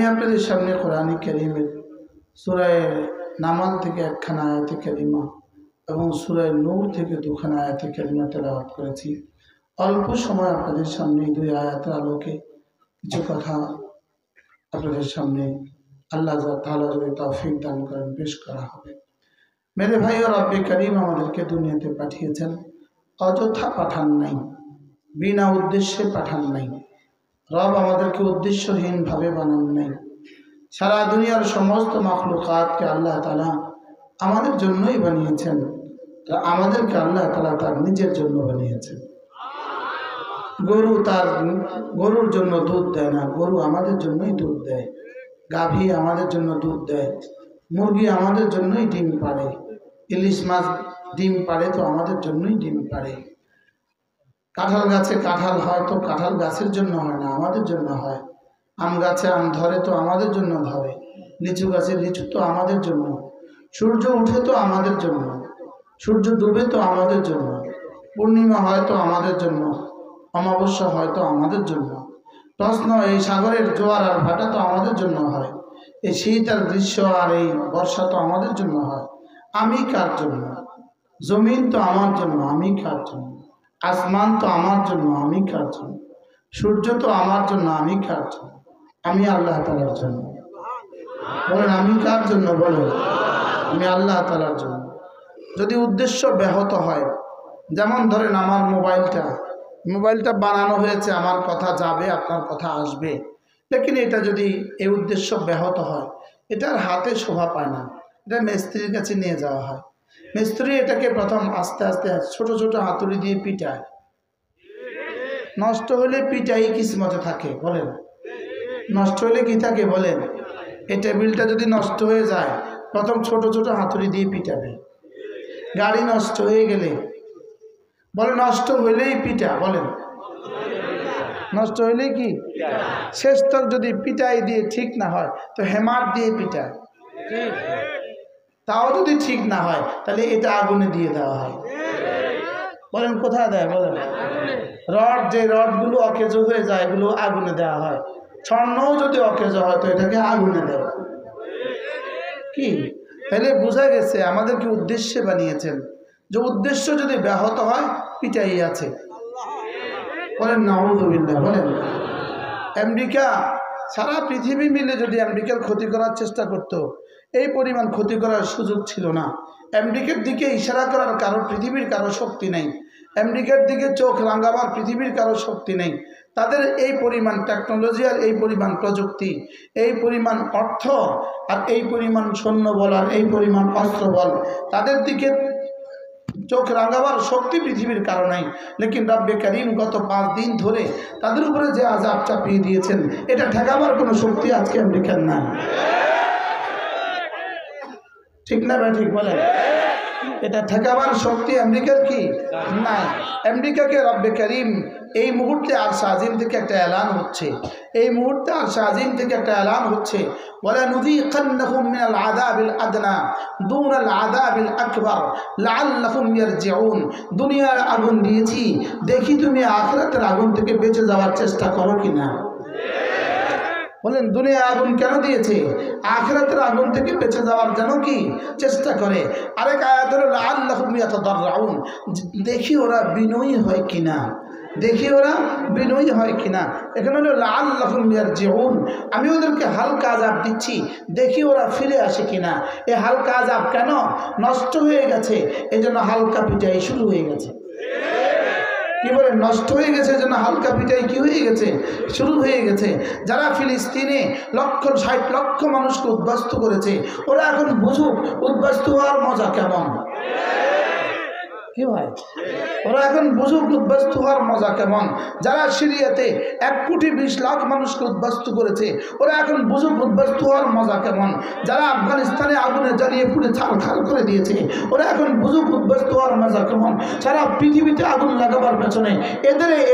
আমি আপনাদের সামনে কোরআন কারীমের সূরা নামাল থেকে একখানা আয়াতে কারিমা এবং সূরা নূর থেকে দুখানা আয়াতে কারিমা তেলাওয়াত করেছি। অল্প সময় আপনাদের সামনে দুই আয়াতের আলোকে কিছু কথা আপনাদের সামনে আল্লাহ তাআলা যদি তৌফিক দান করেন পেশ করা হবে। মেরে ভাই ও রব্বে কারীম আমাদেরকে দুনিয়াতে পাঠিয়েছেন, অযথা পাঠান নাই, বিনা উদ্দেশ্যে পাঠান নাই। রব আমাদেরকে উদ্দেশ্যহীনভাবে বানান নাই। সারা দুনিয়ার সমস্ত মাখলুকাতকে আল্লাহ তাআলা আমাদের জন্যই বানিয়েছেন, আমাদেরকে আল্লাহ তাআলা তার নিজের জন্য বানিয়েছেন। গরুর জন্য দুধ দেয় না, গরু আমাদের জন্যই দুধ দেয়। গাভী আমাদের জন্য দুধ দেয়। মুরগি আমাদের জন্যই ডিম পাড়ে। ইলিশ মাছ ডিম পাড়ে তো আমাদের জন্যই ডিম পাড়ে। কাঁঠাল গাছে কাঁঠাল হয় তো কাঁঠাল গাছের জন্য হয় না, আমাদের জন্য হয়। আম গাছে আম ধরে তো আমাদের জন্য ধরে। লিচু গাছে লিচু তো আমাদের জন্য। সূর্য উঠে তো আমাদের জন্য, সূর্য ডুবে তো আমাদের জন্য। পূর্ণিমা হয় তো আমাদের জন্য, অমাবস্যা হয় তো আমাদের জন্য। প্রশ্ন, এই সাগরের জোয়ার আর ভাটা তো আমাদের জন্য হয়। এই শীত আর গ্রীষ্ম আর এই বর্ষা তো আমাদের জন্য হয়। আমি কার জন্য? জমিন তো আমার জন্য, আমি কার জন্য? আসমান তো আমার জন্য, আমি কার জন্য? সূর্য তো আমার জন্য, আমি কার জন্য? আমি আল্লাহ তাআলার জন্য। বলেন আমি কার জন্য? বলেন আমি আল্লাহ তাআলার জন্য। যদি উদ্দেশ্য ব্যাহত হয়, যেমন ধরেন আমার মোবাইলটা বানানো হয়েছে, আমার কথা যাবে, আপনার কথা আসবে, লেকিন এটা যদি এই উদ্দেশ্য ব্যাহত হয়, এটার হাতে শোভা পায় না, এটা মিস্ত্রির কাছে নিয়ে যাওয়া হয়। মিস্ত্রি এটাকে প্রথম আস্তে আস্তে ছোট ছোট হাতুড়ি দিয়ে পিটায়। নষ্ট হলে পিটাই কিসমতে থাকে। বলেন নষ্ট হলে কি থাকে? বলেন এই টেবিলটা যদি নষ্ট হয়ে যায়, প্রথম ছোট ছোট হাতুড়ি দিয়ে পিটাবে। গাড়ি নষ্ট হয়ে গেলে বলে নষ্ট হইলেই পিটা। বলেন নষ্ট হইলেই কি? শেষ তক যদি পিটাই দিয়ে ঠিক না হয় তো হেমার দিয়ে পিটায়। তাও যদি ঠিক না হয় তাহলে এটা আগুনে দিয়ে দেওয়া হয়। বলেন কোথায় দেয়? বলেন যে রডগুলো অকেজো হয়ে যায় এগুলো আগুনে দেওয়া হয়। স্বর্ণও যদি অকেজো হয় তো এটাকে আগুনে দেওয়া। কি তাহলে বোঝা গেছে আমাদেরকে উদ্দেশ্যে বানিয়েছেন, যে উদ্দেশ্য যদি ব্যাহত হয় পিটাই আছে। বলেন নাউযুবিল্লাহ। বলেন আমেরিকা, সারা পৃথিবী মিলে যদি আমেরিকার ক্ষতি করার চেষ্টা করত, এই পরিমাণ ক্ষতি করার সুযোগ ছিল না। আমেরিকার দিকে ইশারা করার পৃথিবীর কারো শক্তি নেই। আমেরিকার দিকে চোখ রাঙাবার পৃথিবীর কারো শক্তি নেই। তাদের এই পরিমাণ টেকনোলজি আর এই পরিমাণ প্রযুক্তি, এই পরিমাণ অর্থ আর এই পরিমাণ সৈন্যবল আর এই পরিমাণ অস্ত্রবল, তাদের দিকে চোখ রাঙাবার শক্তি পৃথিবীর কারণেই। লেকিন রব্বে কারীম গত 5 দিন ধরে তাদের উপরে যে আযাব চাপিয়ে দিয়েছেন, এটা ঠেকাবার কোনো শক্তি আজকে আমেরিকার নাই। ঠিক না ভাই? ঠিক বলেন এটা ঠেকাবার শক্তি আমেরিকার কি নাই। আমেরিকাকে রব্বে কারীম এই মুহূর্তে আরশ আজিম থেকে একটা এলান হচ্ছে, এই মুহূর্তে আরশ আজিম থেকে একটা এলান হচ্ছে, ওয়ালা নুযীকান্নাহুম মিনাল আযাবিল আদনা দুনাল আযাবিল আকবার লাআল্লাহুম ইয়ারজিউন। দুনিয়ার আগুন দিয়েছি, দেখি তুমি আখিরাতের আগুন থেকে বেঁচে যাওয়ার চেষ্টা করো কিনা। বলেন দুনিয়া আগুন কেন দিয়েছে? আখিরাতের আগুন থেকে বেঁচে যাওয়ার জন্য কি চেষ্টা করে। আরেক আয়াত হলো লাআল্লাহুম ইয়াতাদাররাউন, দেখি ওরা বিনয়ী হয় কিনা, দেখি ওরা বিনয়ী হয় কিনা। এখানে হলো লাআল্লাহুম ইয়ারজিউন, আমি ওদেরকে হালকা আযাব দিচ্ছি, দেখি ওরা ফিরে আসে কিনা। এই হালকা আযাব কেন? নষ্ট হয়ে গেছে এজন্য হালকা পিটাই শুরু হয়ে গেছে। কি বলে? নষ্ট হয়ে গেছে যেন হালকা পিটাই কি হয়ে গেছে? শুরু হয়ে গেছে। যারা ফিলিস্তিনে 60 লক্ষ মানুষকে উদ্বাস্তু করেছে, ওরা এখন বুঝুক উদ্বাস্তু হওয়ার মজা কেমন। কি ভাই? ওরা এখন বুঝুক উদ্বাস্তু হওয়ার মজা কেমন। যারা সিরিয়াতে 1,20,00,000 মানুষকে উদ্বাস্তু করেছে, ওরা এখন বুঝুক উদ্বাস্তু হওয়ার মজা কেমন। যারা আফগানিস্তানে আগুনে জ্বালিয়ে পুড়ে ছারখার করে দিয়েছে, ওরা এখন বুঝুক উদ্বাস্তু হওয়ার মজা কেমন। সারা পৃথিবীতে আগুন লাগাবার পেছনে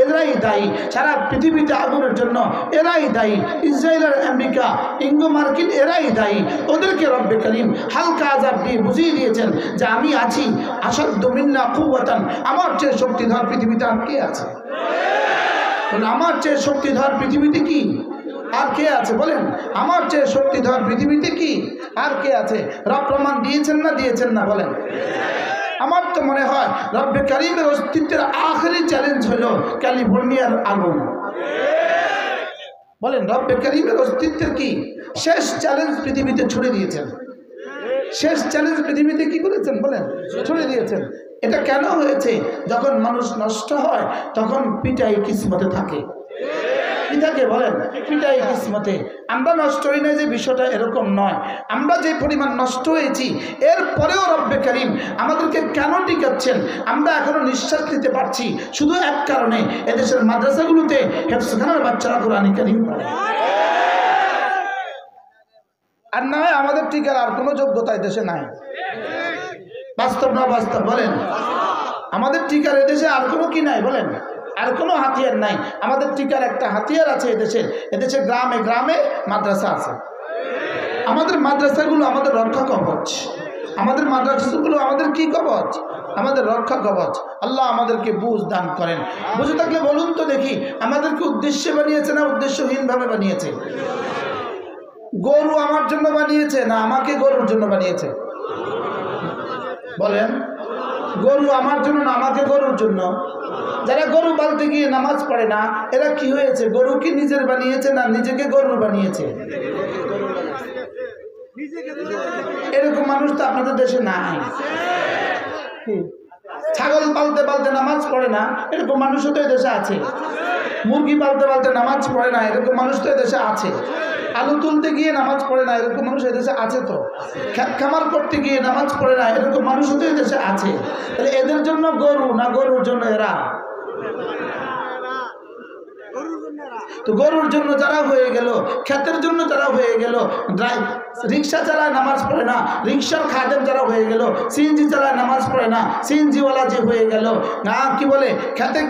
এরাই দায়ী। সারা পৃথিবীতে আগুনের জন্য এরাই দায়ী। ইসরায়েল আর আমেরিকা, ইঙ্গো মার্কিন, এরাই দায়ী। ওদেরকে রব্বে কারীম হালকা আযাব দিয়ে বুঝিয়ে দিয়েছেন যে আমি আছি, আসাদ্দু মিন্না কুওয়াতান, আমার চেয়ে শক্তিধর পৃথিবীতে আর কে আছে? আমার চেয়ে শক্তিধর পৃথিবীতে কি আর কে আছে বলেন? আমার চেয়ে শক্তিধর পৃথিবীতে কি আর কে আছে? রব প্রমাণ দিয়েছেন না দিয়েছেন না বলেন? আমার তো মনে হয় রব্বে কারিমের অস্তিত্বের আখেরি চ্যালেঞ্জ হলো ক্যালিফোর্নিয়ার আগুন। বলেন রব্বে কারিমের অস্তিত্বের কি শেষ চ্যালেঞ্জ পৃথিবীতে ছুড়ে দিয়েছেন। শেষ চ্যালেঞ্জ পৃথিবীতে কি করেছেন বলেন? ছুড়ে দিয়েছেন। এটা কেন হয়েছে? যখন মানুষ নষ্ট হয় তখন পিটাই কিসমতে থাকে। কি থাকে বলেন? পিটাই কিসমতে। আমরা নষ্ট হই না যে বিষয়টা এরকম নয়। আমরা যে পরিমাণ নষ্ট হয়েছি এরপরেও রব্বে কারিম আমাদেরকে কেন টিকাচ্ছেন? আমরা এখনো নিঃশ্বাস নিতে পারছি শুধু এক কারণে, এদেশের মাদ্রাসাগুলোতে হেফজখানার বাচ্চারা কোরআন কারিম পড়ে। আর না হয় আমাদের টিকার আর কোনো যোগ্যতা দেশে নাই। বাস্তব না বাস্তব বলেন? আমাদের টিকার এদেশে আর কোনো কি নাই বলেন? আর কোনো হাতিয়ার নাই। আমাদের টিকার একটা হাতিয়ার আছে এদেশে গ্রামে গ্রামে মাদ্রাসা আছে। আমাদের মাদ্রাসাগুলো আমাদের রক্ষা কবচ। আমাদের মাদ্রাসাগুলো আমাদের কি কবচ? আমাদের রক্ষা কবচ। আল্লাহ আমাদেরকে বুঝ দান করেন। বুঝে থাকলে বলুন তো দেখি, আমাদেরকে উদ্দেশ্যে বানিয়েছে না উদ্দেশ্যহীনভাবে বানিয়েছে? গরু আমার জন্য বানিয়েছে না আমাকে গরুর জন্য বানিয়েছে? বলেন, গরু আমার জন্য না আমাকে গরুর জন্য? যারা গরু পালতে গিয়ে নামাজ পড়ে না এরা কি হয়েছে? গরু কি নিজের বানিয়েছে না নিজেকে গরু বানিয়েছে? এরকম মানুষ তো আপনাদের দেশে নাই। ছাগল পালতে পালতে নামাজ পড়ে না এরকম মানুষও তো দেশে আছে। মুরগি পালতে পালতে নামাজ পড়ে না এরকম মানুষ তো দেশে আছে। আলু তুলতে গিয়ে নামাজ পড়ে না এরকম মানুষ এদেশে আছে। তো খেত খামার করতে গিয়ে নামাজ পড়ে না এরকম মানুষও তো এদেশে আছে। তাহলে এদের জন্য গরু না গরুর জন্য এরা? তো গরুর জন্য যারা হয়ে গেল, ক্ষেতের জন্য যারা হয়ে গেল, রিক্সা চালায় নামাজ পড়ে না, রিক্সার খাদেম যারা হয়ে গেল, সিএনজি চালায় নামাজ পড়ে না, সিএনজিওয়ালা যে হয়ে গেল, না কি বলে খেতে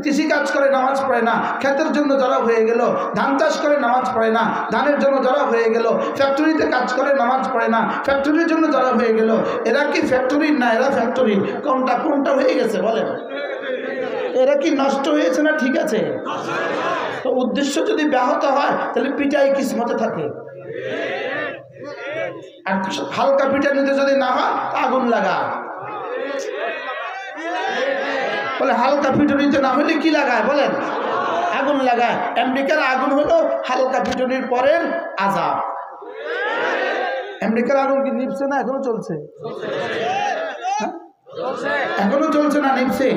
কৃষিকাজ করে নামাজ পড়ে না, ক্ষেতের জন্য যারা হয়ে গেল, ধান চাষ করে নামাজ পড়ে না, ধানের জন্য যারা হয়ে গেল, ফ্যাক্টরিতে কাজ করে নামাজ পড়ে না, ফ্যাক্টরির জন্য যারা হয়ে গেল, এরা কি ফ্যাক্টরির না এরা ফ্যাক্টরি? কোনটা হয়ে গেছে বলেন? এরা কি নষ্ট হয়েছে না ঠিক আছে? তো উদ্দেশ্য যদি ব্যাহত হয় তাহলে পিটাই কিসমতে থাকে। আর হালকা পিটা নিতে যদি না হয় আগুন লাগা। বলে হালকা পিটুনিতে না হলে কি লাগায় বলেন? আগুন লাগায়। আমেরিকার আগুন হলো হালকা পিটুনির পরের আযাব। আমেরিকার আগুন কি নিভছে না এখনো চলছে? এখনো চলছে না নিভছে?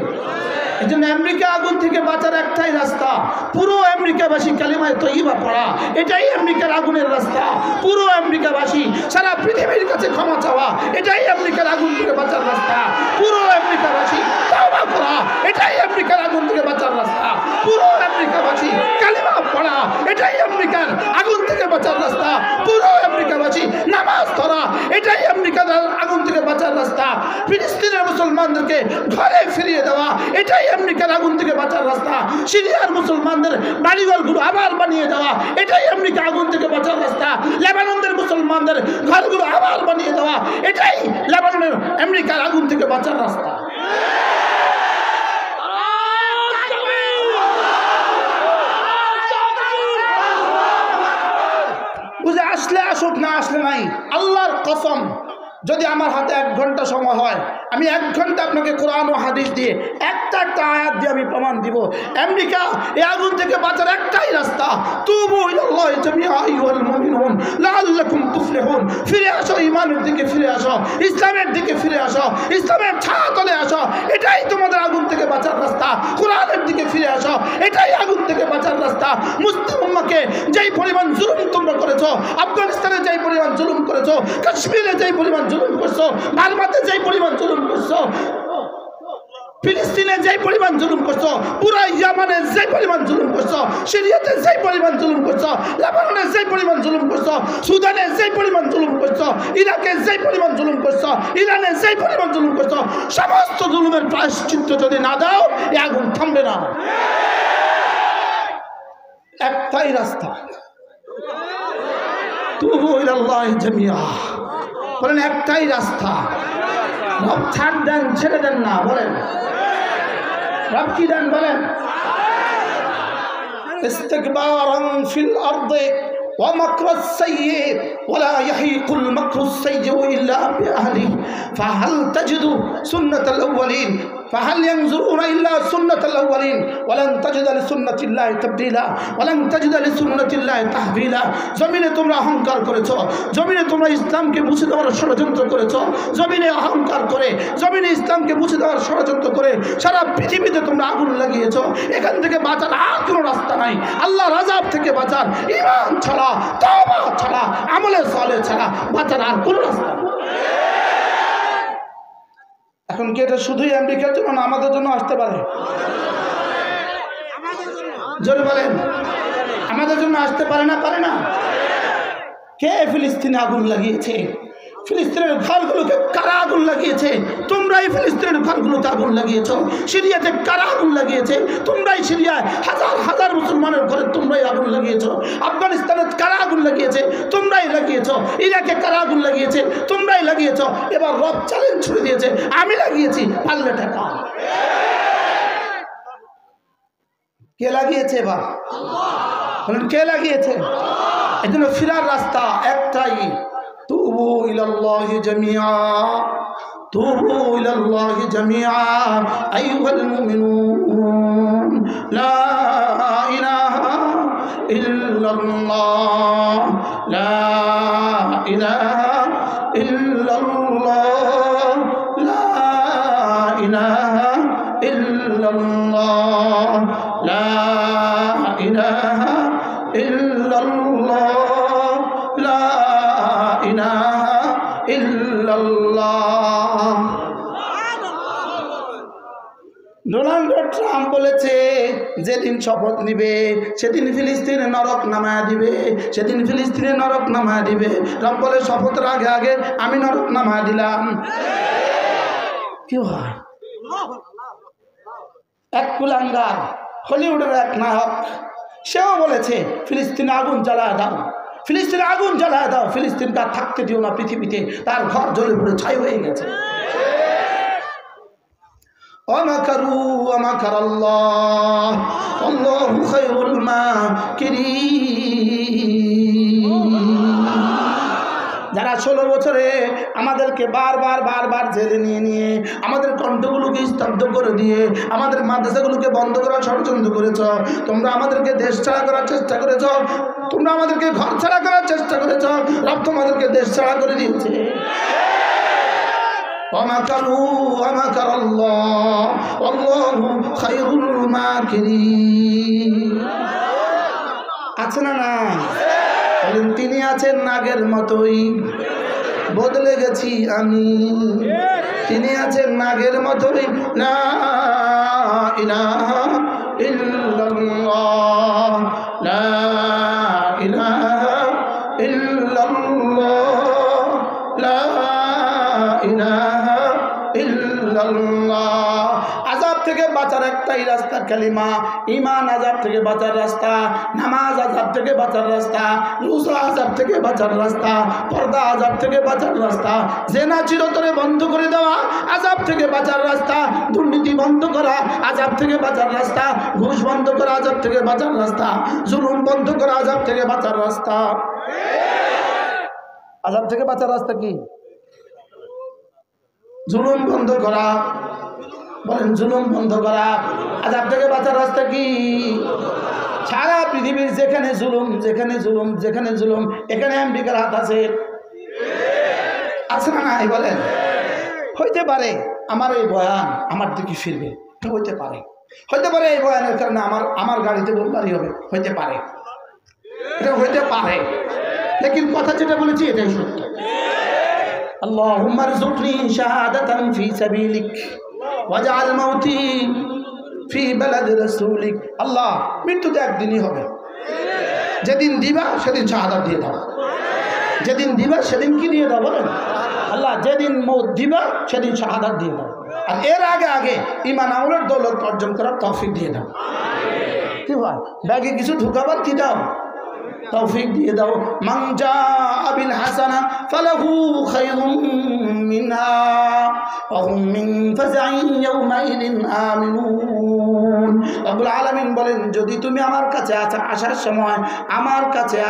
এই জন্য আমেরিকা আগুন থেকে বাঁচার একটাই রাস্তা, পুরো আমেরিকাবাসী কালিমায়ে তয়্যিবা পড়া। এটাই আমেরিকার আগুনের রাস্তা। পুরো আমেরিকাবাসী সারা পৃথিবীর কাছে ক্ষমা চাওয়া, এটাই আমেরিকার আগুন থেকে বাঁচার রাস্তা। পুরো আমেরিকাবাসী তওবা করা, এটাই আমেরিকার আগুন থেকে বাঁচার রাস্তা। পুরো আমেরিকাবাসী কালিমা পড়া, এটাই আমেরিকার আগুন থেকে বাঁচার রাস্তা। পুরো আমেরিকাবাসী নামাজ ধরা, এটাই আমেরিকার আগুন থেকে বাঁচার রাস্তা। ফিলিস্তিনের মুসলমানদেরকে ঘরে ফিরিয়ে দেওয়া, এটাই আমেরিকার আগুন থেকে বাঁচার রাস্তা। সিরিয়ার মুসলমানদের বাড়িঘরগুলো আবার বানিয়ে দেওয়া, এটাই আমেরিকা আগুন থেকে বাঁচার রাস্তা। লেবাননের মুসলমানদের ঘরগুলো আবার বানিয়ে দেওয়া, এটাই লেবাননের আমেরিকার আগুন থেকে বাঁচার রাস্তা। বুঝে আসলে আসুক, না আসলে নাই। আল্লাহর কসম, যদি আমার হাতে 1 ঘন্টা সময় হয় আমি 1 ঘন্টা আপনাকে কোরআন ও হাদিস দিয়ে একটা আয়াত দিয়ে আমি প্রমাণ দিব আমেরিকা এই আগুন থেকে বাঁচার একটাই রাস্তা। তুবু ইলাল্লাহি জামিআ আইয়ুহাল মুমিনুন লাআল্লাকুম তুফলিহুন। ফিরে আসো, ঈমানের দিকে ফিরে আসো, ইসলামের দিকে ফিরে আসো, ইসলামের ছায়াতলে আসো। এটাই তোমাদের আগুন থেকে বাঁচার রাস্তা। কোরআনের দিকে ফিরে আসো, এটাই আগুন থেকে বাঁচার রাস্তা। মুসলিম উম্মাহকে যেই পরিমাণ জুলুম তোমরা করেছো, আফগানিস্তানে যেই পরিমাণ জুলুম করেছো, কাশ্মীরে যেই পরিমাণ জুলুম করছো, বার্মাতে যেই পরিমাণ জুলুম করছো, ফিলিস্তিনে যেই পরিমাণ জুলুম করছো, পুরা ইয়ামানে যেই পরিমাণ জুলুম করছো, সিরিয়াতে যেই পরিমাণ জুলুম করছো, লেবাননে যেই পরিমাণ জুলুম করছো, সুদানে যেই পরিমাণ জুলুম করছো, ইরাকে যেই পরিমাণ জুলুম করছো, ইরানে যেই পরিমাণ জুলুম করছো, সমস্ত জুলুমের প্রায়শ্চিত্ত যদি না দাও এই আগুন থামবে না। একটাই রাস্তা, তুবু ইলাল্লাহি জামিআ। বলেন একটাই রাস্তা। রব ছাড় দেন, ছেড়ে দেন না বলেন। রব কি দেন বলেন? ইস্তিকবারান ফিল আরদি ওয়া মাকরাস সাইয়্যি ওয়া লা ইয়াহিকুল মাকরুস সাইয়্যি ইল্লা বিআহলিহি ফাহাল তাজিদু সুন্নাতাল আউয়ালিন ফাহাল ইয়ানজুরুনা ইল্লা সুন্নাতাল আউয়ালিন ওয়া লান তাজিদা লিসুন্নাতিল্লাহি তাবদীলা ওয়া লান তাজিদা লিসুন্নাতিল্লাহি তাহবিলা। জমিনে তোমরা অহংকার করেছো, জমিনে তোমরা ইসলামকে মুছে দেওয়ার ষড়যন্ত্র করেছো, জমিনে অহংকার করে, জমিনে ইসলামকে মুছে দেওয়ার ষড়যন্ত্র করে সারা পৃথিবীতে তোমরা আগুন লাগিয়েছো। এখান থেকে বাঁচার আর কোনো রাস্তা নাই। আল্লাহর আযাব থেকে বাঁচার ঈমান ছাড়া, তওবা ছাড়া, আমলে সালেহ ছাড়া বাঁচার আর কোনো রাস্তা নেই। এখন কি এটা শুধুই আমেরিকার জন্য না আমাদের জন্য আসতে পারে? জোরে বলেন, আমাদের জন্য আসতে পারে না? পারে না? কে ফিলিস্তিনে আগুন লাগিয়েছে? ফিলিস্তিনের ঘরগুলোকে কারা আগুন লাগিয়েছে? তোমরাই ফিলিস্তিনের ঘরগুলোতে আগুন লাগিয়েছো। সিরিয়াতে কারা আগুন লাগিয়েছে? তোমরাই সিরিয়ায় হাজার হাজার মুসলমানের ঘরে তোমরাই আগুন লাগিয়েছো। আফগানিস্তানে কারা আগুন লাগিয়েছে? তোমরাই লাগিয়েছো। ইরাকে কারা আগুন লাগিয়েছে? তোমরাই লাগিয়েছো। এবার রব চ্যালেঞ্জ ছুড়ে দিয়েছে, আমি লাগিয়েছি, পারলে টাকা। কে লাগিয়েছে? এবার বলেন, কে লাগিয়েছে? এই জন্য ফিরার রাস্তা একটাই, তুবু ইলাল্লাহি জামিআ, তুবু ইলাল্লাহি জামিআ আইয়ুহাল মুমিনুন, লা ইলাহা ইল্লাল্লাহ, লা ইলাহা ইল্লাল্লাহ, লা ইলাহা ইল্লাল্লাহ, লা ইলাহা ইল্লাল্লাহ, লা ইলাহা ইল্লাল্লাহ। ডোনাল্ড ট্রাম্প বলেছে যেদিন শপথ নিবে সেদিন ফিলিস্তিনে নরক নামায়া দিবে, সেদিন ফিলিস্তিনে নরক নামায়া দিবে। ট্রাম্প বলে শপথের আগে আগে আমি নরক নামায়া দিলাম। কি হয়? এক কুলাঙ্গার হলিউডের এক নায়ক, সেও বলেছে ফিলিস্তিনে আগুন জ্বালায় দাও, ফিলিস্তিনে আগুন জ্বালায় দাও, ফিলিস্তিনকে আর থাকতে দিও না পৃথিবীতে। তার ঘর জ্বলে পুড়ে ছাই হয়ে গেছে। ওয়ামাকারু ওয়ামাকারাল্লাহ আল্লাহু খায়রুল মাকিরিন। যারা 16 বছরে আমাদেরকে বারবার জেলে নিয়ে আমাদের কণ্ঠগুলোকে স্তব্ধ করে দিয়ে আমাদের মাদ্রাসাগুলোকে বন্ধ করার ষড়যন্ত্র করেছ, তোমরা আমাদেরকে দেশ ছাড়া করার চেষ্টা করেছ, তোমরা আমাদেরকে ঘর ছাড়া করার চেষ্টা করেছ, রব তোমাদেরকে দেশ ছাড়া করে দিয়েছে। ওয়ামাকারু ওয়ামাকারাল্লাহ আল্লাহু খায়রুল মাকিরিন। আছে না না? বলেন, তিনি আছেন নাগের মতোই, বদলে গেছি আমি। তিনি আছেন নাগের মতোই, লা ইলাহা ইল্লাল্লাহ, লা ইলাহা ইল্লাল্লাহ, লা ইলাহা ইল্লাল্লাহ। আযাব থেকে বাঁচার একটাই রাস্তা কালিমা, ঈমান আযাব থেকে বাঁচার রাস্তা, নামাজ আযাব থেকে বাঁচার রাস্তা, রোজা আযাব থেকে বাঁচার রাস্তা, পর্দা আযাব থেকে বাঁচার রাস্তা, জিনা চিরতরে বন্ধ করে দেওয়া আযাব থেকে বাঁচার রাস্তা, দুর্নীতি বন্ধ করা আযাব থেকে বাঁচার রাস্তা, ঘুষ বন্ধ করা আযাব থেকে বাঁচার রাস্তা, জুলুম বন্ধ করা আযাব থেকে বাঁচার রাস্তা। আযাব থেকে বাঁচার রাস্তা কি? জুলুম বন্ধ করা। বলেন, জুলুম বন্ধ করা। আযাব থেকে বাঁচার রাস্তা কি? সারা পৃথিবীর যেখানে জুলুম, যেখানে জুলুম, যেখানে জুলুম, এখানে আমেরিকার হাত আছে। আছে না নাই? বলেন। হইতে পারে আমার এই বয়ান আমার দিকে ফিরবে, এটা হইতে পারে। হইতে পারে এই বয়ানের কারণে আমার গাড়িতে বোমবারি হবে, হইতে পারে, এটা হইতে পারে। লেকিন কথা যেটা বলেছি এটাই সত্য। আল্লাহুম্মা রযুকনি শাহাদাতান ফি সাবিলিক ওয়াজআল মাউতি ফি বালাদি রাসূলিক। আল্লাহ, মৃত্যু তো একদিনই হবে, যেদিন দিবা সেদিন শাহাদাত দিয়ে দাও। যেদিন দিবা সেদিন কি দিয়ে দাও? বলেন। আল্লাহ, যেদিন মৌত দিবা সেদিন শাহাদাত দিয়ে দাও, আর এর আগে আগে ঈমান আমলের দৌলত অর্জন করার তৌফিক দিয়ে দাও। কি হয়? ব্যাগে কিছু ঢুকাবার কি দাও? তৌফিক দিয়ে দাও। মান জাআ بالحسنة فله خير منها وهم من فزع يومئذ آمنون রব্বুল আলামিন বলেন যদি তুমি আমার কাছে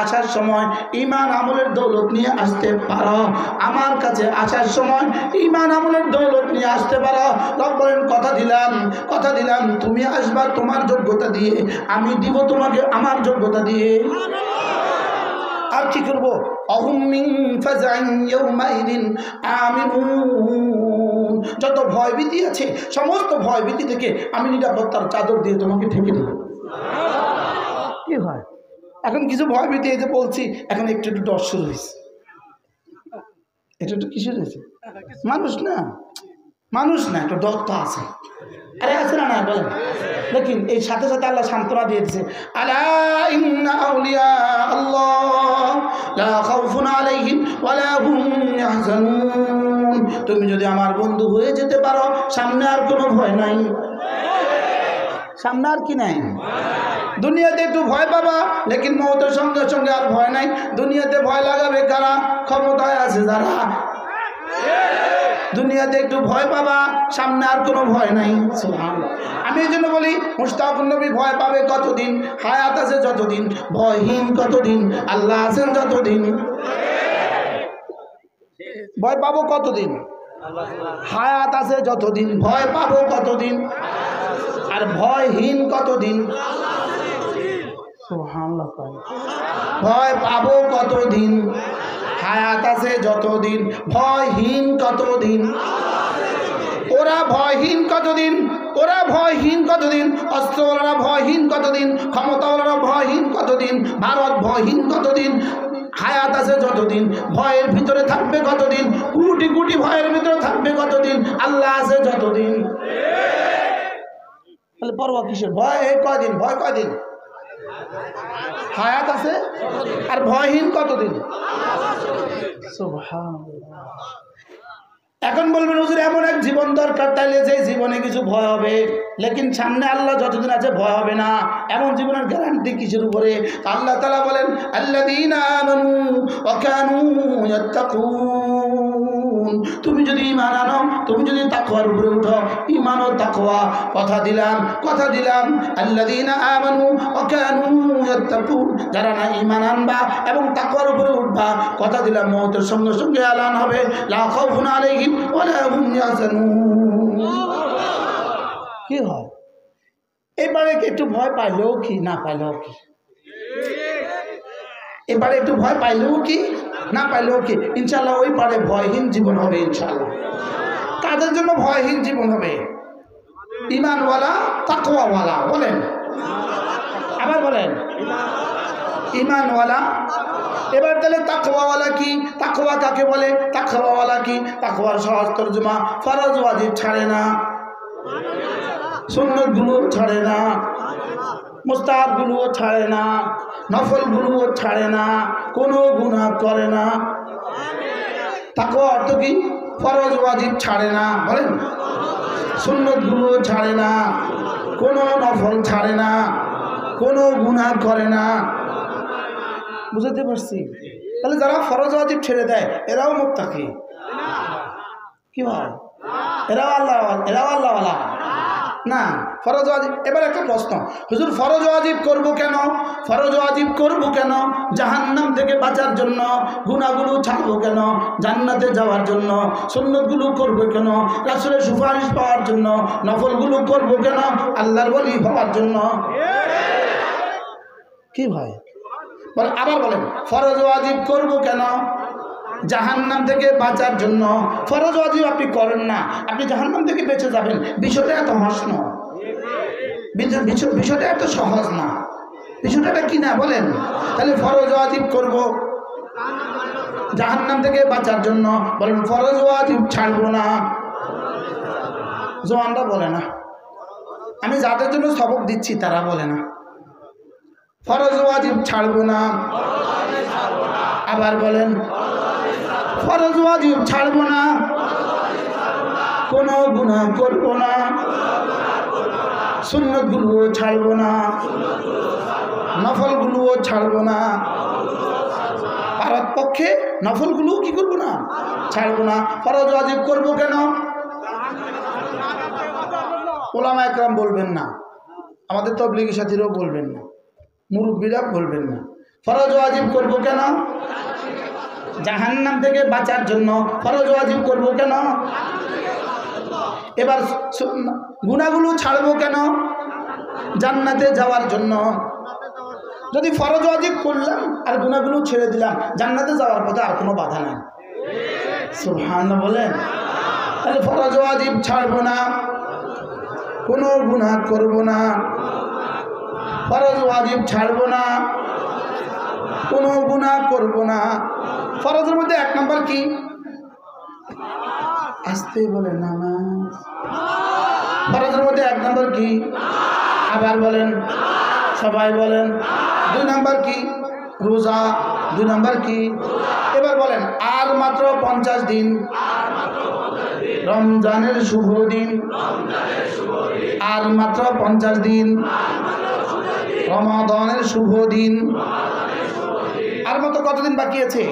আসার সময় ঈমান আমলের দৌলত নিয়ে আসতে পারো, আমার কাছে আসার সময় ঈমান আমলের দৌলত নিয়ে আসতে পারো, রব বলেন কথা দিলাম তুমি আসবা তোমার যোগ্যতা দিয়ে, আমি দিব তোমাকে আমার যোগ্যতা দিয়ে। আর কি করবো? অহুম মিন ফাযাইন ইয়াউমাইদিন আমিনুন, যত ভয়ভীতি আছে সমস্ত ভয়ভীতি থেকে আমি নিরাপত্তার চাদর দিয়ে তোমাকে ঢেকে দেব। কি হয় এখন কিছু ভয়ভীতি এই যে বলছি এখন একটু ডর শুরু হয়েছে, একটু কি শুরু হয়েছে? মানুষ না একটু ডর তো আছে, আরে আছে না বলেন। লেকিন এই সাথে সাথে আল্লাহ সান্ত্বনা দিয়ে দিয়েছে, আলা ইন্না আউলিয়া আল্লাহ লা খাউফুন আলাইহিম ওয়ালা হুম ইয়াহজানুন, তুমি যদি আমার বন্ধু হয়ে যেতে পারো সামনে আর কোনো ভয় নাই। সামনে আর কি নাই? দুনিয়াতে একটু ভয় পাবা, লেকিন মওতের সঙ্গে সঙ্গে আর ভয় নাই। দুনিয়াতে ভয় লাগাবে কারা? ক্ষমতায় আছে যারা। দুনিয়াতে একটু ভয় পাবা, সামনে আর কোনো ভয় নাই। সুবহানাল্লাহ। আমি এই জন্য বলি মুশতাকুন নবী ভয় পাবে কতদিন? হায়াত আছে যতদিন, ভয়হীন কতদিন? আল্লাহ আছেন যতদিন। ভয় পাবো কতদিন? হায়াত আছে যতদিন। ভয় পাবো কতদিন? আর ভয়হীন কতদিন? সুবহানাল্লাহ। ভয় পাবো কতদিন? হায়াত আছে যতদিন। ভয়হীন কতদিন? ওরা ভয়হীন কতদিন? অস্ত্রওয়ালারা ভয়হীন কতদিন? ক্ষমতাওয়ালারা ভয়হীন কতদিন? ভারত ভয়হীন কতদিন? হায়াত আছে যতদিন। ভয়ের ভিতরে থাকবে কতদিন? কোটি কোটি ভয়ের ভিতরে থাকবে কতদিন? আল্লাহ আছে যতদিন। তাহলে পরোয়া কিসের? ভয় কয়দিন? ভয় কয়দিন? হায়াত আছে। আর ভয়হীন কতদিন? সুবহানাল্লাহ। এখন বলবেন হুজুর এমন এক জীবন দরকার, তাইলে যে জীবনে কিছু ভয় হবে, লেকিন সামনে আল্লাহ যতদিন আছে ভয় হবে না, এমন জীবনের গ্যারান্টি কিসের উপরে? আল্লাহ তাআলা বলেন আল্লাযীনা আমানু ওয়া কানু ইয়াত্তাকুন, তুমি যদি ঈমান আনো, তুমি যদি তাকওয়ার উপরে উঠো, ঈমান ও তাকওয়া, কথা দিলাম আল্লাযীনা আমানু ওয়া কানু ইয়াত্তাকুন, যারা না ঈমান আনবা এবং তাকওয়ার উপরে উঠবা, কথা দিলাম মওতের সঙ্গে সঙ্গে এলান হবে লা খাউফুন আলাইহিম ওয়ালা হুম ইয়াহজানুন। কি হয় এবারে? একটু ভয় পাইলেও কি না পাইলেও কি? এবারে একটু ভয় পাইলেও কি না পাইলেও কি? ইনশাআল্লাহ ওই পারে ভয়হীন জীবন হবে ইনশাআল্লাহ। তাদের জন্য ভয়হীন জীবন হবে ঈমানওয়ালা তাকওয়াওয়ালা। বলেন, আবার বলেন, ঈমানওয়ালা। এবার তাহলে তাকওয়াওয়ালা কি? তাকওয়া কাকে বলে? তাকওয়াওয়ালা কি? তাকওয়ার সহজ তরজমা ফরজ ওয়াজিব ছাড়ে না, সুন্নতগুলো ছাড়ে না, মুস্তাহাবগুলোও ছাড়ে না, নফলগুলোও ছাড়ে না, কোনো গুনাহ করে না। তাকওয়া অর্থ কি? ফরজ ওয়াজিব ছাড়ে না, বলেন, সুন্নতগুলোও ছাড়ে না, কোনো নফল ছাড়ে না, কোনো গুনাহ করে না। বুঝতে পারছি? তাহলে যারা ফরজ ওয়াজিব ছেড়ে দেয় এরাও মুত্তাকি। কি হয়? এরাও আল্লাহওয়ালা না। ফরজ ওয়াজিব। এবার একটা প্রশ্ন, হুজুর ফরজ ওয়াজিব করব কেন? ফরজ ওয়াজিব করব কেন? জাহান্নাম থেকে বাঁচার জন্য। গুনাহগুলো ছাড়বো কেন? জান্নাতে যাওয়ার জন্য। সুন্নতগুলো করব কেন? রাসূলের সুপারিশ পাওয়ার জন্য। নফলগুলো করব কেন? আল্লাহর ওলি হওয়ার জন্য। কি ভাই আবার বলেন, ফরজ ওয়াজিব করব কেন? জাহান্নাম থেকে বাঁচার জন্য। ফরজ ওয়াজিব আপনি করেন না, আপনি জাহান্নাম থেকে বেঁচে যাবেন। বিষয়টা এত সহজ না, বিষয়টা এত সহজ না। বিষয়টা কি না বলেন? তাহলে ফরজ ওয়াজিব করব জাহান্নাম থেকে বাঁচার জন্য, বলেন ফরজ ওয়াজিব ছাড়বো না। জওয়ানরা বলে না, আমি যাদের জন্য সবক দিচ্ছি তারা বলে না ফরজ ওয়াজিব ছাড়বো না। আবার বলেন ফরজ ওয়াজিব ছাড়বো না, কোনো গুনাহ করবো না, সুন্নতগুলোও ছাড়বো না, নফলগুলোও ছাড়বো না। আর পারার পক্ষে নফলগুলো কি করবো না, ছাড়বো না। ফরজ ওয়াজিব করবো কেন? ওলামা একরাম বলবেন না, আমাদের তাবলীগী সাথীরাও বলবেন না, মুরব্বীরা বলবেন না। ফরজ ওয়াজিব করবো কেন? জাহান্নাম থেকে বাঁচার জন্য। ফরজ ওয়াজিব করবো কেন? এবার গুনাহগুলো ছাড়বো কেন? জান্নাতে যাওয়ার জন্য। যদি ফরজ ওয়াজিব করলাম আর গুনাহগুলো ছেড়ে দিলাম, জান্নাতে যাওয়ার পথে আর কোনো বাধা নাই। সুবহানাল্লাহ বলেন। তাহলে ফরজ ওয়াজিব ছাড়বো না, কোনো গুনাহ করব না। ফরজ ওয়াজিব ছাড়বো না, কোনো গুনাহ করব না। ফরজের মধ্যে 1 নম্বর কি? আসতে বলে নামাজ। ফরজের মধ্যে 1 নম্বর কি? আবার বলেন, সবাই বলেন। 2 নম্বর কি? রোজা। 2 নম্বর কি? এবার বলেন, আর মাত্র 50 দিন রমজানের শুভ দিন। আর মাত্র 50 দিন রমাদানের শুভ দিন। আর মাত্র কতদিন বাকি আছে?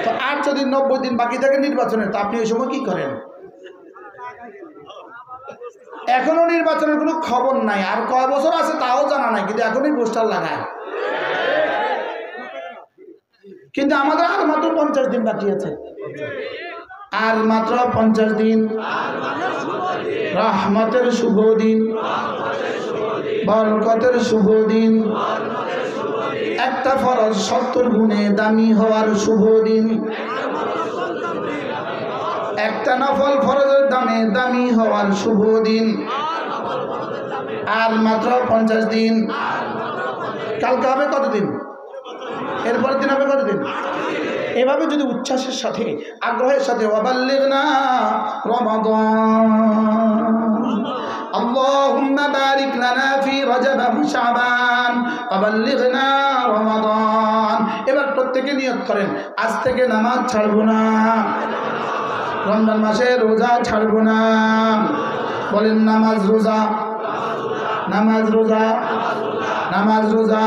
তো আর যদি 90 দিন বাকি থাকে নির্বাচনের, তো আপনি ওই সময় কি করেন? এখনো নির্বাচনের কোনো খবর নাই, আর কয় বছর আছে তাও জানা নাই, কিন্তু এখনই পোস্টার লাগায়। কিন্তু আমাদের আর মাত্র 50 দিন বাকি আছে। আর মাত্র 50 দিন রহমতের শুভ দিন, বরকতের শুভ দিন। একটা ফরজ 70 গুণে দামি হওয়ার শুভ দিন। একটা নফল ফরজের দামে দামি হওয়ার শুভ দিন। আর মাত্র 50 দিন। কালকে হবে কতদিন? এরপরের দিন হবে কতদিন? এভাবে যদি উচ্ছ্বাসের সাথে, আগ্রহের সাথে ওয়াবাল্লিগনা রমাদান, আল্লাহুম্মা বারিক লানা ফি রজব ওয়া শাবান ওয়াবাল্লিগনা রমাদান। এবার প্রত্যেকে নিয়ত করেন, আজ থেকে নামাজ ছাড়বো না, রমজান মাসে রোজা ছাড়বো না। বলেন নামাজ রোজা, নামাজ রোজা, নামাজ রোজা।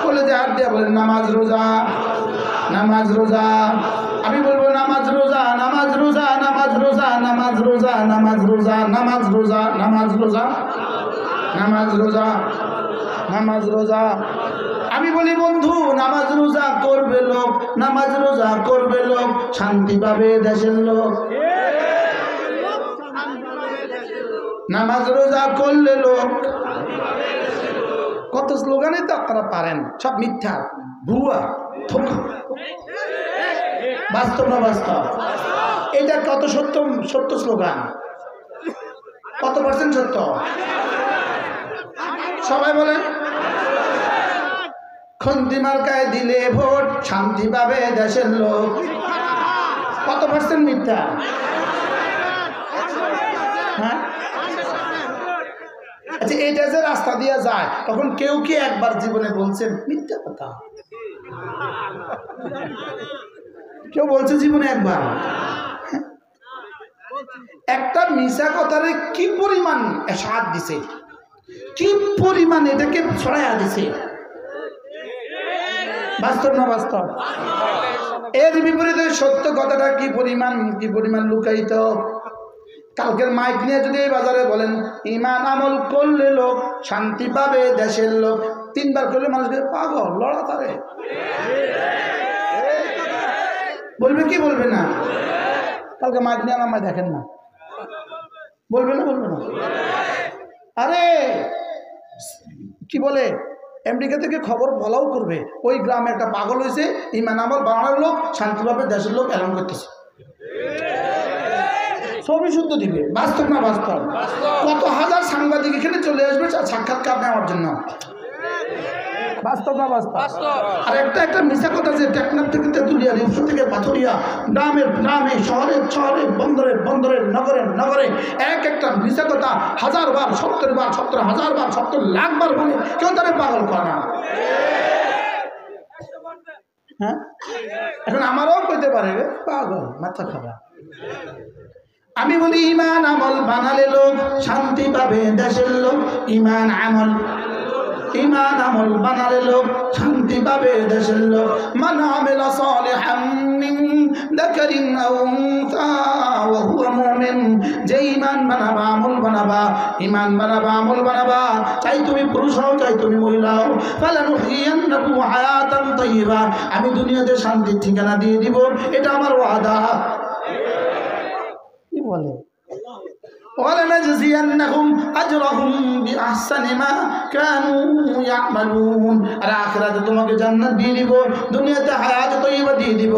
বলে যে হাত দিয়ে বলেন নামাজ রোজা, নামাজ রোজা। আমি বলবো নামাজ রোজা, নামাজ রোজা, নামাজ রোজা, নামাজ রোজা, নামাজ রোজা, নামাজ রোজা, নামাজ রোজা, নামাজ রোজা, নামাজ রোজা। আমি বলি বন্ধু, নামাজ রোজা করবে লোক, নামাজ রোজা করবে লোক, শান্তি পাবে দেশের লোক। নামাজ রোজা করলে লোক। কত স্লোগানই তো আপনারা পারেন, সব মিথ্যা, ভুয়া, ধোঁকা। বাস্তব না বাস্তব? এটা কত সত্য, সত্য স্লোগান? কত % সত্য? সবাই বলেন। খন্তি মার্কায় দিলে ভোট, শান্তি পাবে দেশের লোক। কত % মিথ্যা? হ্যাঁ, আচ্ছা, এইটা যে রাস্তা দিয়ে যায়, তখন কেউ কি একবার জীবনে বলছেন মিথ্যা কথা? কেউ বলছে জীবনে একবার? একটা মিশা কথারে কি পরিমাণ সাথ দিছে, কি পরিমাণ এটাকে ছড়াইয়া দিছে। বাস্তব না বাস্তব? এর বিপরীতে সত্য কথাটা কি পরিমাণ লুকায়িত। কালকের মাইক নিয়ে যদি এই বাজারে বলেন ঈমান আমল করলে লোক শান্তি পাবে দেশের লোক, 3 বার করলে মানুষকে পাগল লড়া তারে বলবে কি বলবে না? কালকে মাইক নিয়ে আমার দেখেন না, বলবে না? বলবে না? আরে কি বলে, আমেরিকা থেকে খবর বলাও করবে, ওই গ্রামে একটা পাগল হয়েছে, ঈমান আমল বানানোর লোক শান্তি পাবে দেশের লোক এলান করতেছে। সবই শুদ্ধ দিবে। বাস্তব না বাস্তব? কত হাজার সাংবাদিক এখানে চলে আসবে সাক্ষাৎকার নেওয়ার জন্য। বাস্তব না বাস্তব? আর একটা মিশা কথা, যে টেকনাফ থেকে তেঁতুলিয়া, রিপসা থেকে পাথরিয়া, গ্রামে শহরে বন্দরে নগরে এক একটা মিশা কথা 1000 বার, 70 বার, 70,000 বার, 70 লাখ বার বলে কেউ তারা পাগল করে না। হ্যাঁ, এখন আমারও কইতে পারে পাগল, মাথা খারাপ। আমি বলি ঈমান আমল বানালে লোক শান্তি পাবে দেশের লোক। ঈমান আমল ইমান আমল বানালে লোক শান্তি পাবে দেশের লোক। মান আমিলা সালিহাম মিন যাকারিন আও উনসা ওয়া হুয়া মুমিন, যে ইমান বানাবা আমল বানাবা, ইমান বানাবা আমল বানাবা, চাই তুমি পুরুষ হও চাই তুমি মহিলা হও, ফালানুহিয়ান্নাকুম হায়াতান তাইয়্যিবা, আমি দুনিয়াতে শান্তির ঠিকানা দিয়ে দিব, এটা আমার ওয়াদা। কি বলে ওয়ালানাজজিয়ান্নাহুম আজরাহুম বিআহসানি মা কানু ইয়ামালুন, আর আখিরাতে তোমাকে জান্নাত দিয়ে দিব, দুনিয়াতে হায়াত তৈয়বা দিয়ে দিব,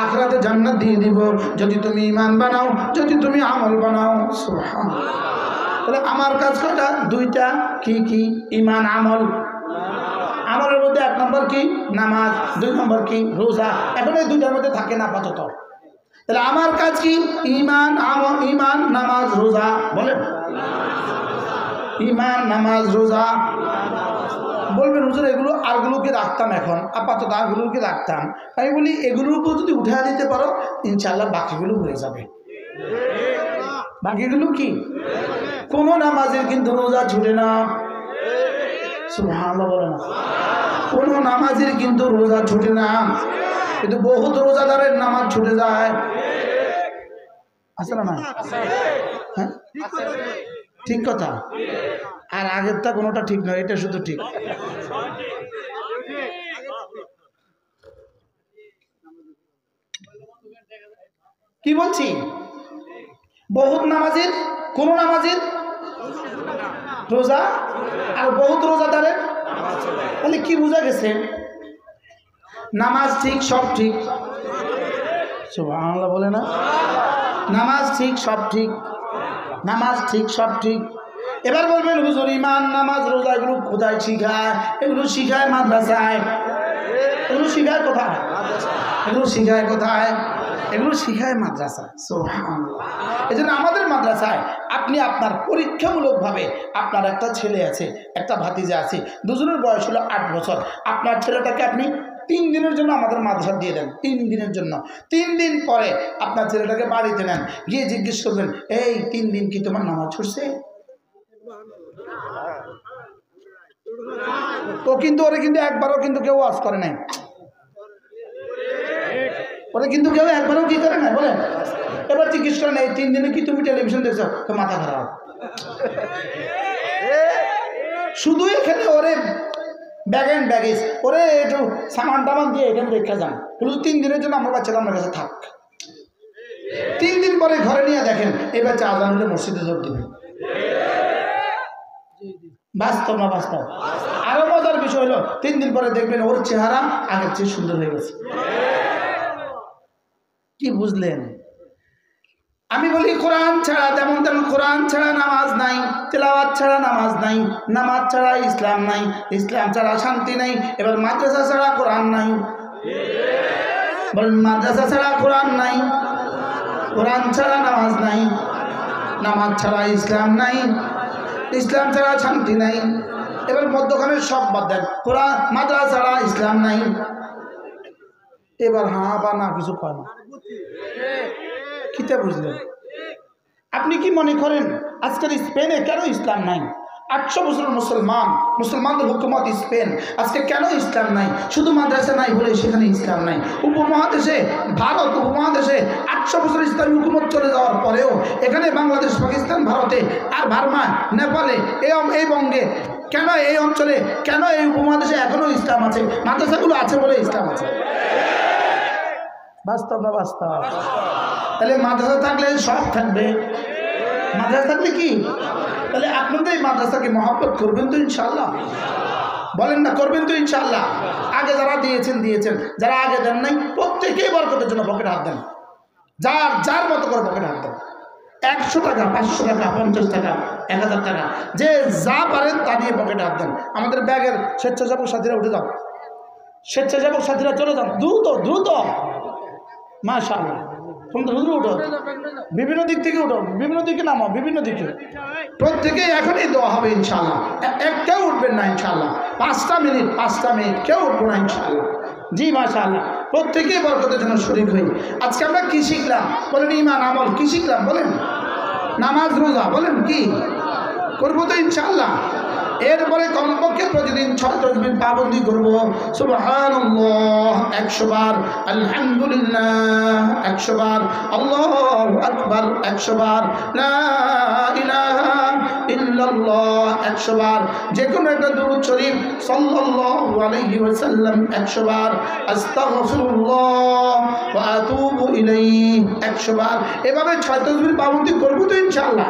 আখিরাতে জান্নাত দিয়ে দিব যদি তুমি ঈমান বানাও, যদি তুমি আমল বানাও। সুবহানাল্লাহ। তাহলে আমার কাজ কয়টা? দুইটা। কি কি? ঈমান আমল। আমলের মধ্যে 1 নম্বর কি? নামাজ, 2 নম্বর কি? রোজা। এখন এই দুইটার মধ্যে থাকে না আপাতত। তাহলে আমার কাজ কি? ঈমান আমল, ঈমান নামাজ রোজা। বলেন ঈমান নামাজ রোজা। বলবেন হুজুর এগুলো আরগুলোকে রাখতাম, এখন আপাতত আরগুলোকে রাখতাম। আমি বলি এগুলোর উপর যদি উঠে দিতে পারো ইনশাআল্লাহ বাকিগুলো হয়ে যাবে। বাকিগুলো কি? কোন নামাজের কিন্তু রোজা ছুটে না। সুবহানাল্লাহ বলে না। কোন নামাজের কিন্তু রোজা ছুটে না, কিন্তু বহুত রোজাদারের নামাজ ছুটে যায়। আছে না? হ্যাঁ ঠিক কথা। আর আগেরটা কোনোটা ঠিক নয়, এটা শুধু ঠিক। কি বলছি? বহুত নামাজের, কোন নামাজের রোজা, আর বহুত রোজাদারের। তাহলে কি বোঝা গেছে? নামাজ ঠিক সব ঠিক। সুবহানাল্লাহ বলে না। নামাজ ঠিক সব ঠিক, নামাজ ঠিক সব ঠিক। এবার বলবেন হুজুর ঈমান নামাজ রোজা এগুলো কোথায় শিখায়? এগুলো শিখায় মাদ্রাসায়। এগুলো শিখায় কোথায়? এগুলো শিখায় কোথায়? এগুলো শিখায় মাদ্রাসায়। সুবহানাল্লাহ। এজন্য আমাদের মাদ্রাসায় আপনি আপনার পরীক্ষামূলকভাবে, আপনার একটা ছেলে আছে, একটা ভাতিজা আছে, দুজনের বয়স হলো 8 বছর, আপনার ছেলেটাকে আপনি 3 দিনের জন্য আমাদের মাদ্রাসা দিয়ে দেন। 3 দিনের জন্য। 3 দিন পরে আপনার ছেলেটাকে বাড়িতে নেন, গিয়ে জিজ্ঞেস করবেন এই 3 দিন কি তোমার নামাজ ছুটছে? তো কিন্তু ওরে কিন্তু একবারও কিন্তু কেউ ওয়াজ করে নাই, ওরে কিন্তু কেউ একবারও কি করে না বলেন। এবার জিজ্ঞেস করেন এই 3 দিনে কি তুমি টেলিভিশন দেখছো? তো মাথা খারাপ। শুধু এখানে ওরে ব্যাগ অ্যান্ড ব্যাগেজ, ওরে একটু সামান টামান দিয়ে এখানে দেখে যান, বলুন 3 দিনের জন্য আমার বাচ্চাটা আমার কাছে থাক। 3 দিন পরে ঘরে নিয়ে দেখেন এই বাচ্চা আজান হলে মসজিদে যোগ দিবে। বাস্তব না বাস্তব? আরো মজার বিষয় হলো 3 দিন পরে দেখবেন ওর চেহারা আগের চেয়ে সুন্দর হয়ে গেছে। কি বুঝলেন? আমি বলি কোরআন ছাড়া তেমন কোরআন ছাড়া নামাজ নাই, তেলাওয়াত ছাড়া নামাজ নাই, নামাজ ছাড়া ইসলাম নাই, ইসলাম ছাড়া শান্তি নাই। এবার মাদ্রাসা ছাড়া কোরআন নাই। বলেন মাদ্রাসা ছাড়া কোরআন নাই, কোরআন ছাড়া নামাজ নাই, নামাজ ছাড়া ইসলাম নাই, ইসলাম ছাড়া শান্তি নাই। এবার মধ্যখানে সব বাদ দেন, কোরআন মাদ্রাসা ছাড়া ইসলাম নাই। এবার হ্যাঁ বা না কিছু কয় না। কিতা বুঝলেন? আপনি কি মনে করেন আজকের স্পেনে কেন ইসলাম নাই? 800 বছরের মুসলমানদের হুকুমত স্পেন, আজকে কেন ইসলাম নাই? শুধু মাদ্রাসা নাই বলে সেখানে ইসলাম নাই। উপমহাদেশে, ভারত উপমহাদেশে 800 বছর ইসলামী হুকুমত চলে যাওয়ার পরেও এখানে বাংলাদেশ, পাকিস্তান, ভারতে আর বার্মা, নেপালে, এই বঙ্গে, কেন এই অঞ্চলে, কেন এই উপমহাদেশে এখনো ইসলাম আছে? মাদ্রাসাগুলো আছে বলে ইসলাম আছে। বাস্তব না বাস্তব? তাহলে মাদ্রাসা থাকলে সব থাকবে। মাদ্রাসা থাকলে কি? তাহলে আপনাদের এই মাদ্রাসাকে মহব্বত করবেন তো ইনশাআল্লাহ? বলেন না করবেন তো ইনশাআল্লাহ? আগে যারা দিয়েছেন, যারা আগে দেন নাই প্রত্যেকেই বরকতের জন্য পকেটে হাত দেন। যার মতো করে পকেটে হাত দেন। 100 টাকা, 500 টাকা, 50 টাকা, 1000 টাকা, যে যা পারেন তা নিয়ে পকেটে হাত দেন। আমাদের ব্যাগের স্বেচ্ছাসেবক সাথীরা উঠে যান, স্বেচ্ছাসেবক সাথীরা চলে যান, দ্রুত। মাশাআল্লাহ, দ্রুত উঠো, বিভিন্ন দিক থেকে উঠো, বিভিন্ন দিকে নামো, বিভিন্ন দিকে। প্রত্যেকেই এখনই দেওয়া হবে ইনশাআল্লাহ। কেউ উঠবেন না ইনশাআল্লাহ। 5 মিনিট কেউ উঠবো না ইনশাআল্লাহ। জি মাশাআল্লাহ। প্রত্যেকেই বরকতের জন্য শরীক হই। আজকে আমরা কি শিখলাম বলেন? ঈমান আমল। কি শিখলাম বলেন? নামাজ রোজা। বলেন কি করবো তো ইনশাআল্লাহ? এরপরে কমপক্ষে প্রতিদিন 6 তাসবিহ পাবন্দি করব। সুবহানাল্লাহ 100 বার, আলহামদুলিল্লাহ 100 বার, আল্লাহু আকবার 100 বার, লা ইলাহা ইল্লাল্লাহ 100 বার, যে কোনো একটা দুরূদ শরীফ সাল্লাল্লাহু আলাইহি ওয়াসাল্লাম 100 বার, আস্তাগফিরুল্লাহ ওয়া আতুবু ইলাইহি 100 বার। এভাবে 6 তাসবিহ পাবন্দি করব তো ইনশাআল্লাহ।